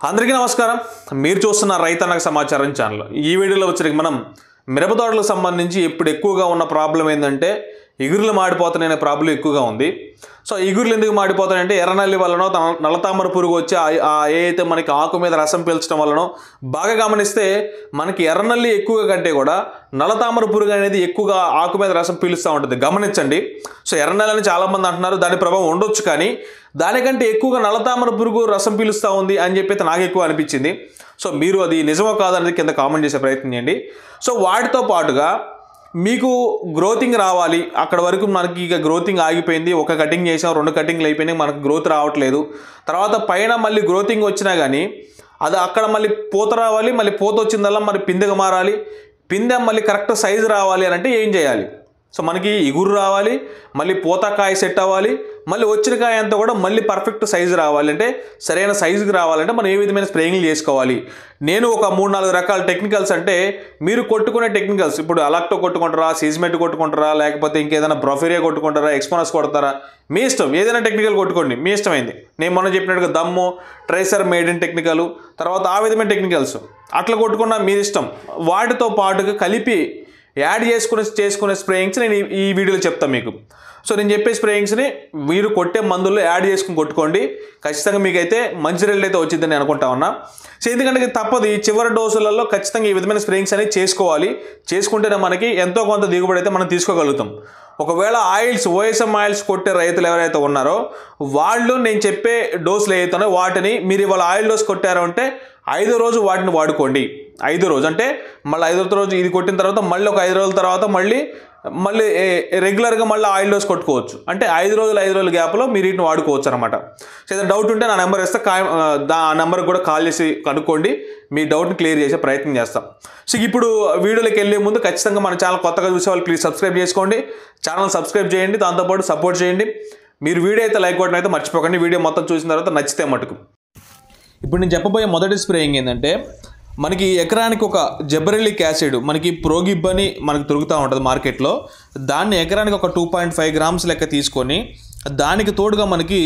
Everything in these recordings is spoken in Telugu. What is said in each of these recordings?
అందరికీ నమస్కారం. మీరు చూస్తున్న రైతన్నకు సమాచారం ఛానల్. ఈ వీడియోలో వచ్చరికి మనం మిరప తోటలకు సంబంధించి ఇప్పుడు ఎక్కువగా ఉన్న ప్రాబ్లం ఏంటంటే ఇగుర్లు మాడిపోతాయనే ప్రాబ్లం ఎక్కువగా ఉంది. సో ఇగుర్లు ఎందుకు మాడిపోతాయంటే ఎర్రనల్లి వల్లనో నల్లతామర పురుగు వచ్చి ఏదైతే మనకి ఆకు మీద రసం పీల్చడం వల్లనో బాగా గమనిస్తే మనకి ఎర్రనల్లి ఎక్కువగా కంటే కూడా నల్లతామర పురుగు అనేది ఎక్కువగా ఆకు మీద రసం పీలుస్తూ ఉంటుంది. గమనించండి. సో ఎర్రనల్లి అని చాలామంది అంటున్నారు, దాని ప్రభావం ఉండొచ్చు, కానీ దానికంటే ఎక్కువగా నల్లతామర పురుగు రసం పీలుస్తూ ఉంది అని చెప్పి నాకు ఎక్కువ అనిపించింది. సో మీరు అది నిజమో కాదనేది కింద కామెంట్ చేసే ప్రయత్నం చేయండి. సో వాటితో పాటుగా మీకు గ్రోతింగ్ రావాలి, అక్కడ వరకు మనకి ఇక గ్రోతింగ్ ఆగిపోయింది, ఒక కటింగ్ చేసాం, 2 కటింగ్లు అయిపోయినాయి, మనకు గ్రోత్ రావట్లేదు, తర్వాత పైన మళ్ళీ గ్రోతింగ్ వచ్చినా కానీ అది అక్కడ మళ్ళీ పూత రావాలి, మళ్ళీ పూత వచ్చిందల్లా మరి పిందెగా మారాలి, పిందె మళ్ళీ కరెక్ట్ సైజు రావాలి అని అంటే ఏం చేయాలి? సో మనకి ఇగురు రావాలి, మళ్ళీ పూతకాయ సెట్ అవ్వాలి, మళ్ళీ వచ్చిన కాయ అంతా కూడా మళ్ళీ పర్ఫెక్ట్ సైజు రావాలంటే, సరైన సైజుకి రావాలంటే మనం ఏ విధమైన స్ప్రేయింగ్లు చేసుకోవాలి? నేను ఒక 3-4 రకాల టెక్నికల్స్, అంటే మీరు కొట్టుకునే టెక్నికల్స్, ఇప్పుడు అలాక్టో కొట్టుకుంటారా, సీజ్మెట్ కొట్టుకుంటారా, లేకపోతే ఇంకేదైనా బ్రోఫేరియా కొట్టుకుంటారా, ఎక్స్పోనస్ కొడతారా, మీ ఇష్టం, ఏదైనా టెక్నికల్ కొట్టుకోండి, మీ ఇష్టమైంది. నేను మొన్న చెప్పినట్టుగా దమ్ము, ట్రేసర్ మేడ్ ఇన్ టెక్నికల్, తర్వాత ఆ విధమైన టెక్నికల్స్ అట్లా కొట్టుకున్నా మీ ఇష్టం. వాటితో పాటుగా కలిపి యాడ్ చేసుకునే స్ప్రేయింగ్స్ నేను ఈ వీడియోలో చెప్తాను మీకు. సో నేను చెప్పే స్ప్రేయింగ్స్ని మీరు కొట్టే మందుల్లో యాడ్ చేసుకుని కొట్టుకోండి, ఖచ్చితంగా మీకైతే మంచి రిజల్ట్ అయితే వచ్చిందని అనుకుంటా ఉన్నా. సో ఎందుకంటే తప్పదు, ఈ చివరి డోసులలో ఖచ్చితంగా ఈ విధమైన స్ప్రేయింగ్స్ అనేది చేసుకోవాలి. చేసుకుంటేనే మనకి ఎంతో కొంత దిగుబడి అయితే మనం తీసుకోగలుగుతాం. ఒకవేళ ఓఎస్ఎం ఆయిల్స్ కొట్టే రైతులు ఎవరైతే ఉన్నారో వాళ్ళు నేను చెప్పే డోసులు ఏవైతున్నాయో వాటిని మీరు ఇవాళ ఆయిల్ డోస్ కొట్టారో అంటే 5వ రోజు వాటిని వాడుకోండి. 5వ రోజు అంటే మళ్ళీ 5వ రోజు ఇది కొట్టిన తర్వాత మళ్ళీ ఒక 5 రోజుల తర్వాత మళ్ళీ రెగ్యులర్గా మళ్ళీ ఆయిల్ డోస్ కొట్టుకోవచ్చు. అంటే 5 రోజుల గ్యాప్లో మీరు వీటిని వాడుకోవచ్చు అనమాట. సో ఏదైనా డౌట్ ఉంటే నా నెంబర్ ఇస్తే ఆ నెంబర్కి కూడా కాల్ చేసి కనుక్కోండి, మీ డౌట్ని క్లియర్ చేసే ప్రయత్నం చేస్తాం. సో ఇప్పుడు వీడియోలోకి వెళ్ళే ముందు ఖచ్చితంగా మన ఛానల్ కొత్తగా చూసే వాళ్ళు ప్లీజ్ సబ్స్క్రైబ్ చేసుకోండి, ఛానల్ సబ్స్క్రైబ్ చేయండి, దాంతోపాటు సపోర్ట్ చేయండి. మీరు వీడియో అయితే లైక్ కొట్టడం అయితే మర్చిపోకండి, వీడియో మొత్తం చూసిన తర్వాత నచ్చితే మటుకు. ఇప్పుడు నేను చెప్పబోయే మొదటి స్ప్రేయింగ్ ఏంటంటే, మనకి ఎకరానికి ఒక జెబరెల్లిక్ యాసిడ్, మనకి ప్రోగిబ్ అని మనకు దొరుకుతూ ఉంటుంది మార్కెట్లో, దాన్ని ఎకరానికి ఒక 2.5 గ్రామ్స్ లెక్క తీసుకొని దానికి తోడుగా మనకి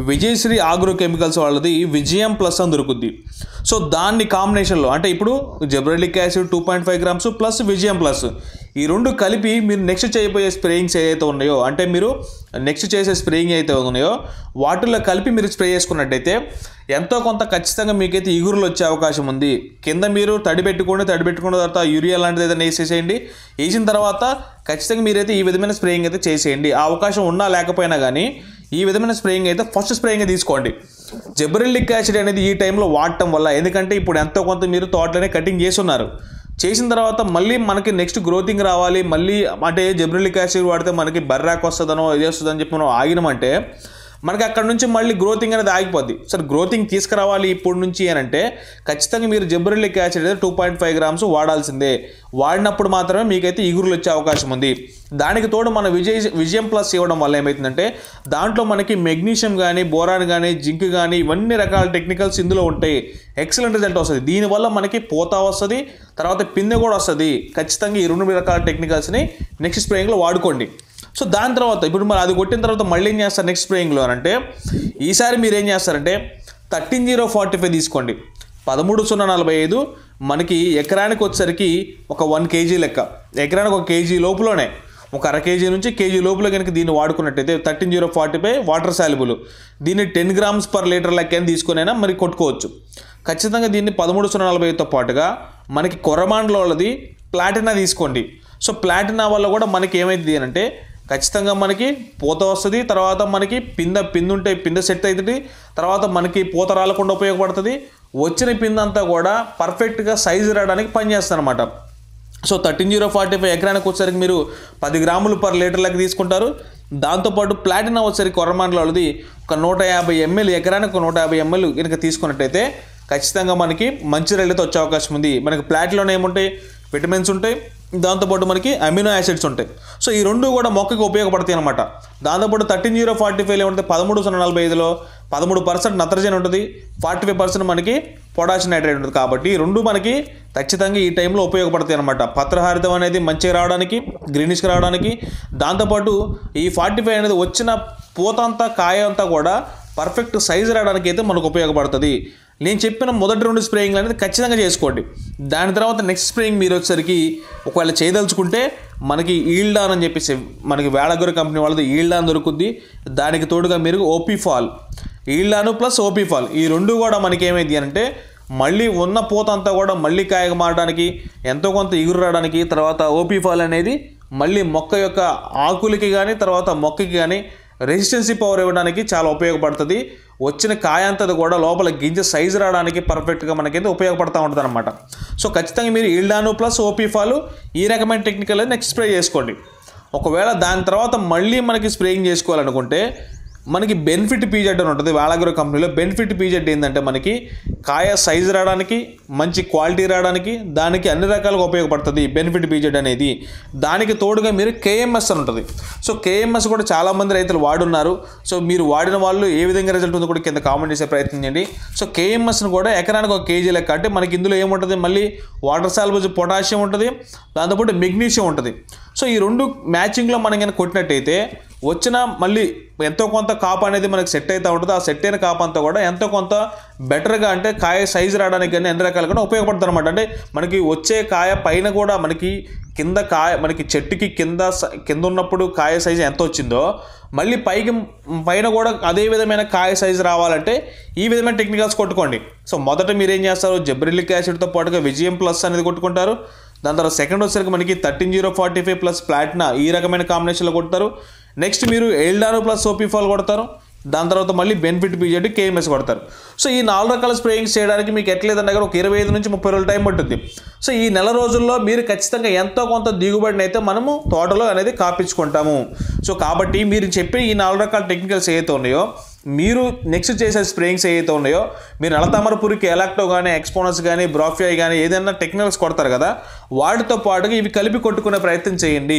విజయశ్రీ ఆగ్రో కెమికల్స్ వాళ్ళది విజయం ప్లస్ అని దొరుకుద్ది. సో దాన్ని కాంబినేషన్లో, అంటే ఇప్పుడు జెబరెల్లిక్ యాసిడ్ 2.5 గ్రామ్స్ ప్లస్ విజయం ప్లస్, ఈ రెండు కలిపి మీరు నెక్స్ట్ చేయబోయే స్ప్రేయింగ్స్ ఏదైతే ఉన్నాయో, అంటే మీరు నెక్స్ట్ చేసే స్ప్రేయింగ్ అయితే ఉన్నాయో వాటిల్లో కలిపి మీరు స్ప్రే చేసుకున్నట్టయితే ఎంతో కొంత ఖచ్చితంగా మీకైతే ఇగురులు వచ్చే అవకాశం ఉంది. కింద మీరు తడిపెట్టుకున్న తర్వాత యూరియా లాంటిది ఏదైనా వేసేసేయండి. వేసిన తర్వాత ఖచ్చితంగా మీరైతే ఈ విధమైన స్ప్రేయింగ్ అయితే చేసేయండి. ఆ అవకాశం ఉన్నా లేకపోయినా కానీ ఈ విధమైన స్ప్రేయింగ్ అయితే ఫస్ట్ స్ప్రేయింగ్ తీసుకోండి. జెబరెల్లిక్ యాసిడ్ అనేది ఈ టైంలో వాడటం వల్ల, ఎందుకంటే ఇప్పుడు ఎంతో కొంత మీరు తోటలోనే కటింగ్ చేస్తున్నారు, చేసిన తర్వాత మళ్ళీ మనకి నెక్స్ట్ గ్రోతింగ్ రావాలి, మళ్ళీ అంటే జెబరెల్లిక్ యాసిడ్ వాడితే మనకి బర్రాక్ వస్తుందనో ఇది వస్తుందని చెప్పి మనం ఆగినామంటే మనకి అక్కడ నుంచి మళ్ళీ గ్రోతింగ్ అనేది ఆగిపోద్ది. సరే గ్రోతింగ్ తీసుకురావాలి ఇప్పుడు నుంచి అని అంటే ఖచ్చితంగా మీరు జెబరెల్లిక్ యాసిడ్ అయితే 2.5 గ్రామ్స్ వాడాల్సిందే. వాడినప్పుడు మాత్రమే మీకైతే ఇగురులు వచ్చే అవకాశం ఉంది. దానికి తోడు మన విజయం ప్లస్ ఇవ్వడం వల్ల ఏమవుతుందంటే దాంట్లో మనకి మెగ్నీషియం కానీ, బోరాన్ కానీ, జింక్ కానీ, ఇవన్నీ రకాల టెక్నికల్స్ ఇందులో ఉంటాయి. ఎక్సలెంట్ రిజల్ట్ వస్తుంది. దీనివల్ల మనకి పూత వస్తుంది, తర్వాత పిందె కూడా వస్తుంది. ఖచ్చితంగా ఈ 2 రకాల టెక్నికల్స్ని నెక్స్ట్ స్ప్రేయింగ్లో వాడుకోండి. సో దాని తర్వాత ఇప్పుడు మరి అది కొట్టిన తర్వాత మళ్ళీ ఏం చేస్తారు నెక్స్ట్ స్ప్రేయింగ్లో అని అంటే, ఈసారి మీరు ఏం చేస్తారంటే 13-0-45 తీసుకోండి. 13-0-45 మనకి ఎకరానికి వచ్చేసరికి ఒక 1 kg లెక్క, ఎకరానికి 1 kg లోపులోనే, ఒక అర కేజీ నుంచి కేజీ లోపల కనుక దీన్ని వాడుకున్నట్టయితే 13-0-45 వాటర్ సాల్యుబుల్, దీన్ని 10 గ్రామ్స్ పర్ లీటర్ లెక్క తీసుకునైనా మరి కొట్టుకోవచ్చు. ఖచ్చితంగా దీన్ని 13-0-45తో పాటుగా మనకి కొరమాండ్లో వాళ్ళది ప్లాటినా తీసుకోండి. సో ప్లాటినా వల్ల కూడా మనకి ఏమైంది అని అంటే ఖచ్చితంగా మనకి పూత వస్తుంది, తర్వాత మనకి పిందె పిందె సెట్ అవుతుంది, తర్వాత మనకి పూత రాలకుండా ఉపయోగపడుతుంది. వచ్చిన పిందంతా కూడా పర్ఫెక్ట్గా సైజు రావడానికి పనిచేస్తుంది అనమాట. సో 13-0-45 ఎకరానికి వచ్చేసరికి మీరు 10 గ్రాములు పర్ లీటర్ లెక్క తీసుకుంటారు. దాంతోపాటు ప్లాటినా వచ్చేసరికి కొరమాండ్లోది ఒక 150 ml, ఎకరానికి 150 ml కనుక తీసుకున్నట్టయితే ఖచ్చితంగా మనకి మంచి రిజల్ట్ వచ్చే అవకాశం ఉంది. మనకి ప్లాట్లోనే ఏముంటాయి, విటమిన్స్ ఉంటాయి, దాంతోపాటు మనకి అమినో యాసిడ్స్ ఉంటాయి. సో ఈ రెండు కూడా మొక్కకి ఉపయోగపడతాయి అనమాట. దాంతోపాటు 13-0-45 ఏముంటుంది, 13-0-45లో 13% నత్రజని ఉంటుంది, 45% మనకి పొటాషియం నైట్రేట్ ఉంటుంది. కాబట్టి ఈ రెండు మనకి ఖచ్చితంగా ఈ టైంలో ఉపయోగపడతాయి అనమాట. పత్రహారితం అనేది మంచిగా రావడానికి, గ్రీనిష్గా రావడానికి, దాంతోపాటు ఈ 45 అనేది వచ్చిన పూత అంతా కాయ అంతా కూడా పర్ఫెక్ట్ సైజ్ రావడానికి అయితే మనకు ఉపయోగపడుతుంది. నేను చెప్పిన మొదటి 2 స్ప్రేయింగ్లు అనేది ఖచ్చితంగా చేసుకోండి. దాని తర్వాత నెక్స్ట్ స్ప్రేయింగ్ మీరు వచ్చేసరికి ఒకవేళ చేయదలుచుకుంటే మనకి ఈల్డాన్ అని చెప్పేసి మనకి వేళగురి కంపెనీ వాళ్ళది ఈల్డాన్ దొరుకుద్ది. దానికి తోడుగా మీరు ఓపీఫాల్, ఈల్డాను ప్లస్ ఓపీఫాల్ ఈ 2 కూడా మనకి ఏమైంది అంటే మళ్ళీ ఉన్న పూత అంతా కూడా మళ్ళీ కాయగా మారడానికి, ఎంతో కొంత ఇగురు రావడానికి, తర్వాత ఓపీఫాల్ అనేది మళ్ళీ మొక్క యొక్క ఆకులకి కానీ తర్వాత మొక్కకి కానీ రెసిస్టెన్సీ పవర్ ఇవ్వడానికి చాలా ఉపయోగపడుతుంది. వచ్చిన కాయ అంతది కూడా లోపల గింజ సైజు రావడానికి పర్ఫెక్ట్గా మనకైతే ఉపయోగపడుతూ ఉంటుంది అనమాట. సో ఖచ్చితంగా మీరు ఈల్డాను ప్లస్ ఓపీఫాల్ ఈ రకమైన టెక్నికల్ నెక్స్ట్ స్ప్రే చేసుకోండి. ఒకవేళ దాని తర్వాత మళ్ళీ మనకి స్ప్రేయింగ్ చేసుకోవాలనుకుంటే మనకి బెనిఫిట్ పీజెడ్ అని ఉంటుంది వేళగురి కంపెనీలో. బెనిఫిట్ పీజెడ్ ఏంటంటే మనకి కాయ సైజు రావడానికి, మంచి క్వాలిటీ రావడానికి, దానికి అన్ని రకాలుగా ఉపయోగపడుతుంది బెనిఫిట్ పీజెడ్ అనేది. దానికి తోడుగా మీరు కేఎంఎస్ అని ఉంటుంది. సో కేఎంఎస్ కూడా చాలామంది రైతులు వాడున్నారు. సో మీరు వాడిన వాళ్ళు ఏ విధంగా రిజల్ట్ ఉందో కూడా కింద కామెంట్ చేసే ప్రయత్నం చేయండి. సో కేఎంఎస్ని కూడా ఎకరానికి 1 kg లెక్క, అంటే మనకి ఇందులో ఏముంటుంది, మళ్ళీ వాటర్ సాల్బుజ్ పొటాషియం ఉంటుంది, దాంతోపాటు మెగ్నీషియం ఉంటుంది. సో ఈ 2 మ్యాచింగ్లో మనం కనుక కొట్టినట్టయితే వచ్చిన మళ్ళీ ఎంతో కొంత కాపు అనేది మనకి సెట్ అవుతూ ఉంటుంది. ఆ సెట్ అయిన కాపు అంతా కూడా ఎంతో కొంత బెటర్గా, అంటే కాయ సైజు రావడానికి కానీ అన్ని రకాలుగా ఉపయోగపడుతుంది అనమాట. అంటే మనకి వచ్చే కాయ పైన కూడా మనకి కింద కాయ, మనకి చెట్టుకి కింద ఉన్నప్పుడు కాయ సైజు ఎంత వచ్చిందో మళ్ళీ పైన కూడా అదే విధమైన కాయ సైజు రావాలంటే ఈ విధమైన టెక్నికల్స్ కొట్టుకోండి. సో మొదట మీరు ఏం చేస్తారు, జిబ్రెల్లిక్ యాసిడ్తో పాటుగా విజయం ప్లస్ అనేది కొట్టుకుంటారు. దాని తర్వాత సెకండ్ వచ్చేసరికి మనకి 13045 ప్లస్ ప్లాటినా ఈ రకమైన కాంబినేషన్లో కొడతారు. నెక్స్ట్ మీరు ఈల్డాను ప్లస్ ఓపీఫాల్ కొడతారు. దాని తర్వాత మళ్ళీ బెనిఫిట్ పీజెడ్ కేఎంఎస్ కొడతారు. సో ఈ 4 రకాల స్ప్రేయింగ్స్ చేయడానికి మీకు ఎట్లేదన్నా ఒక 25 నుంచి 30 రోజులు టైం పడుతుంది. సో ఈ నెల రోజుల్లో మీరు ఖచ్చితంగా ఎంతో కొంత దిగుబడిని అయితే మనము తోటలో అనేది కాపించుకుంటాము. సో కాబట్టి మీరు చెప్పే ఈ 4 రకాల టెక్నికల్స్ ఏవైతే ఉన్నాయో, మీరు నెక్స్ట్ చేసే స్ప్రేయింగ్స్ ఏవైతే ఉన్నాయో, మీరు నల్లతామర పురుగుకి ఎలాక్టో కానీ, ఎక్స్పోనస్ కానీ, బ్రాఫియాయి కానీ ఏదైనా టెక్నికల్స్ కొడతారు కదా, వాటితో పాటుగా ఇవి కలిపి కొట్టుకునే ప్రయత్నం చేయండి.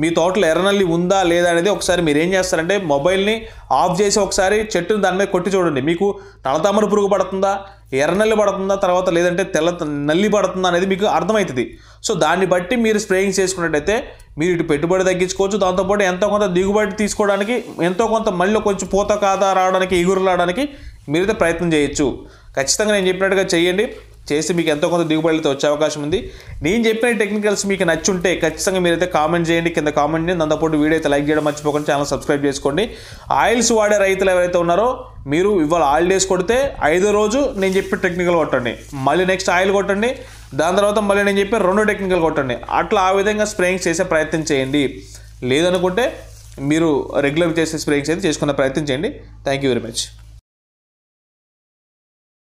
మీ తోటలో ఎర్రనల్లి ఉందా లేదా అనేది ఒకసారి మీరు ఏం చేస్తారంటే మొబైల్ని ఆఫ్ చేసి ఒకసారి చెట్టుని దాని మీద కొట్టి చూడండి. మీకు నల్లతామర పురుగు పడుతుందా, ఎర్రనల్లి పడుతుందా, తర్వాత లేదంటే నల్లి పడుతుందా అనేది మీకు అర్థమవుతుంది. సో దాన్ని బట్టి మీరు స్ప్రేయింగ్ చేసుకున్నట్టయితే మీరు ఇటు పెట్టుబడి తగ్గించుకోవచ్చు. దాంతోపాటు ఎంతో కొంత దిగుబడి తీసుకోవడానికి, ఎంతో కొంత మళ్ళీ కొంచెం పూత కాదా రావడానికి, ఇగురు రావడానికి మీరైతే ప్రయత్నం చేయొచ్చు. ఖచ్చితంగా నేను చెప్పినట్టుగా చేయండి. చేసి మీకు ఎంతో కొంత దిగుబడితో వచ్చే అవకాశం ఉంది. నేను చెప్పిన టెక్నికల్స్ మీకు నచ్చుంటే ఖచ్చితంగా మీరైతే కామెంట్ చేయండి, కింద కామెంట్ చేయండి. దాంతోపాటు వీడియో అయితే లైక్ చేయడం మర్చిపోకండి, ఛానల్ సబ్స్క్రైబ్ చేసుకోండి. ఆయిల్స్ వాడే రైతులు ఎవరైతే ఉన్నారో మీరు ఇవాళ ఆయిల్ డేస్ కొడితే 5వ రోజు నేను చెప్పే టెక్నికల్ కొట్టండి, మళ్ళీ నెక్స్ట్ ఆయిల్ కొట్టండి, దాని తర్వాత మళ్ళీ నేను చెప్పే 2 టెక్నికల్ కొట్టండి. అట్లా ఆ విధంగా స్ప్రేయింగ్ చేసే ప్రయత్నం చేయండి. లేదనుకుంటే మీరు రెగ్యులర్ చేసే స్ప్రేయింగ్స్ అయితే చేసుకునే ప్రయత్నం చేయండి. Thank you very much.